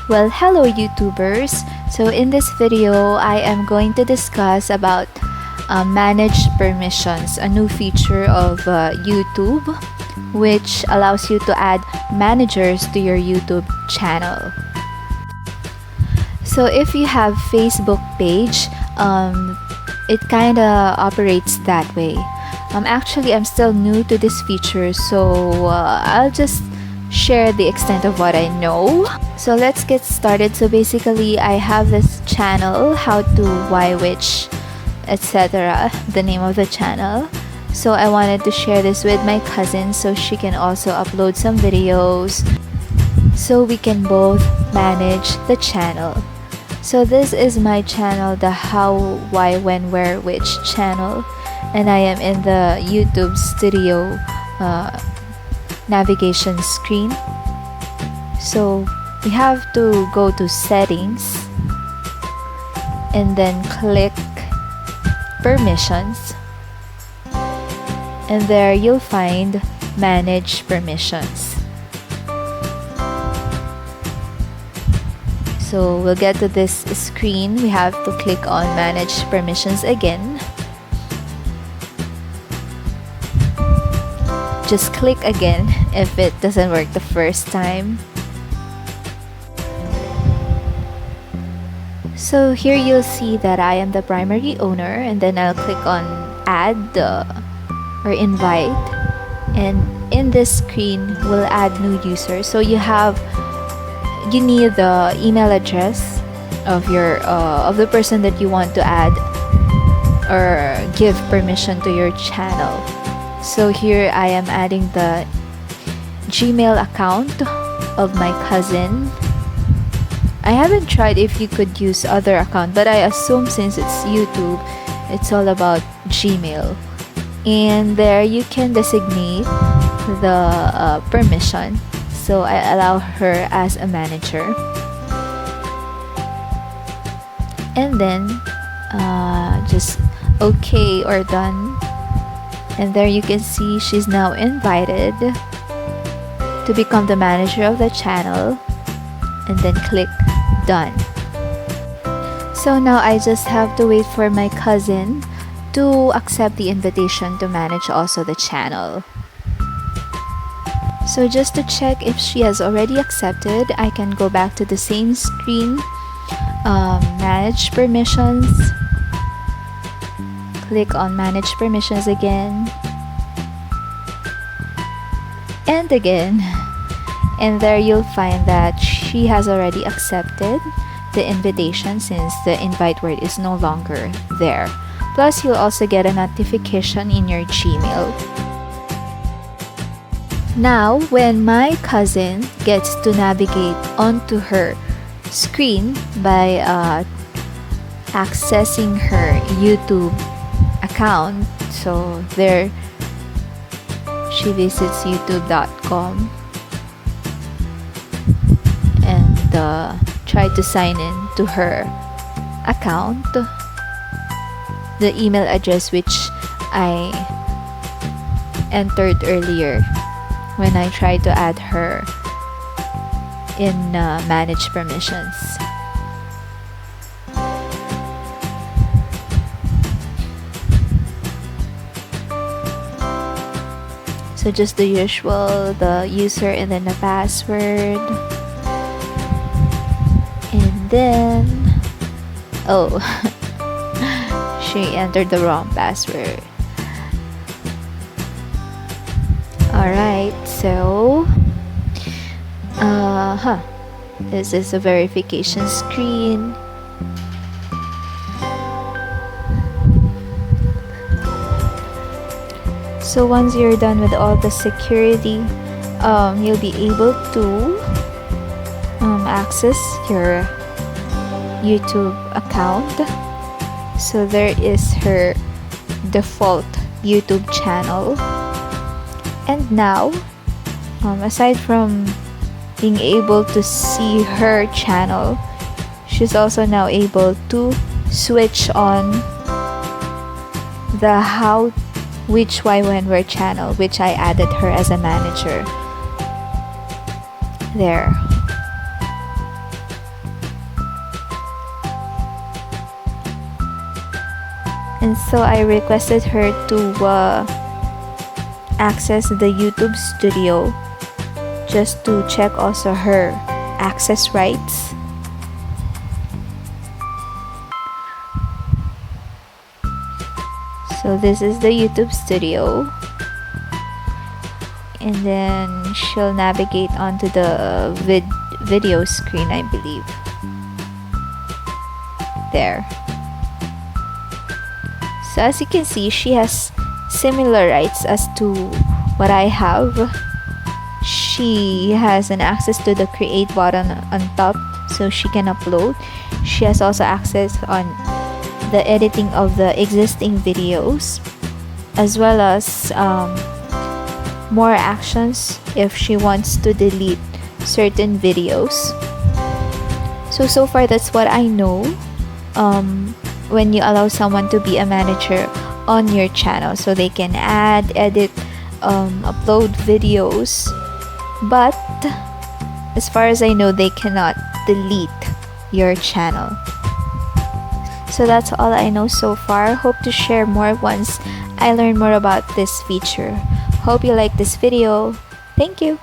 Well, hello YouTubers. So in this video, I am going to discuss about managed permissions, a new feature of YouTube which allows you to add managers to your YouTube channel. So if you have Facebook page, it kind of operates that way. Actually, I'm still new to this feature, so I'll just share the extent of what I know. So let's get started. So basically, I have this channel, how to, why, which, etc. the name of the channel. So I wanted to share this with my cousin so she can also upload some videos so we can both manage the channel. So this is my channel, the how, why, when, where, which channel, and I am in the YouTube Studio navigation screen. So we have to go to settings and then click permissions, and there you'll find manage permissions. So we'll get to this screen. We have to click on manage permissions again. Just click again if it doesn't work the first time. So here you'll see that I am the primary owner, and then I'll click on add or invite, and in this screen we'll add new users. So you need the email address of your of the person that you want to add or give permission to your channel. So here I am adding the Gmail account of my cousin. I haven't tried if you could use other account, but I assume since it's YouTube, it's all about Gmail. And there you can designate the permission. So I allow her as a manager. And then just okay or done. And there you can see she's now invited to become the manager of the channel, and then click done. So now I just have to wait for my cousin to accept the invitation to manage also the channel. So just to check if she has already accepted, I can go back to the same screen, manage permissions, click on manage permissions again, and again, and there you'll find that she has already accepted the invitation since the invite word is no longer there. Plus, you'll also get a notification in your Gmail. Now, when my cousin gets to navigate onto her screen by accessing her YouTube account, so there she visits youtube.com and try to sign in to her account, the email address which I entered earlier when I tried to add her in manage permissions. So just the usual, the user and then the password. And then, oh, she entered the wrong password. Alright, so this is a verification screen. So once you're done with all the security, you'll be able to access your YouTube account. So there is her default YouTube channel. And now, aside from being able to see her channel, she's also now able to switch on the how, which, why, when, where channel, which I added her as a manager. There. And so I requested her to access the YouTube studio just to check also her access rights. So this is the YouTube studio, and then she'll navigate onto the video screen, I believe. There. So as you can see, she has similar rights as to what I have. She has an access to the create button on top, so she can upload. She has also access on the editing of the existing videos, as well as more actions if she wants to delete certain videos. So far that's what I know when you allow someone to be a manager on your channel, so they can add, edit, upload videos, but as far as I know, they cannot delete your channel. So that's all I know so far. Hope to share more once I learn more about this feature. Hope you like this video. Thank you.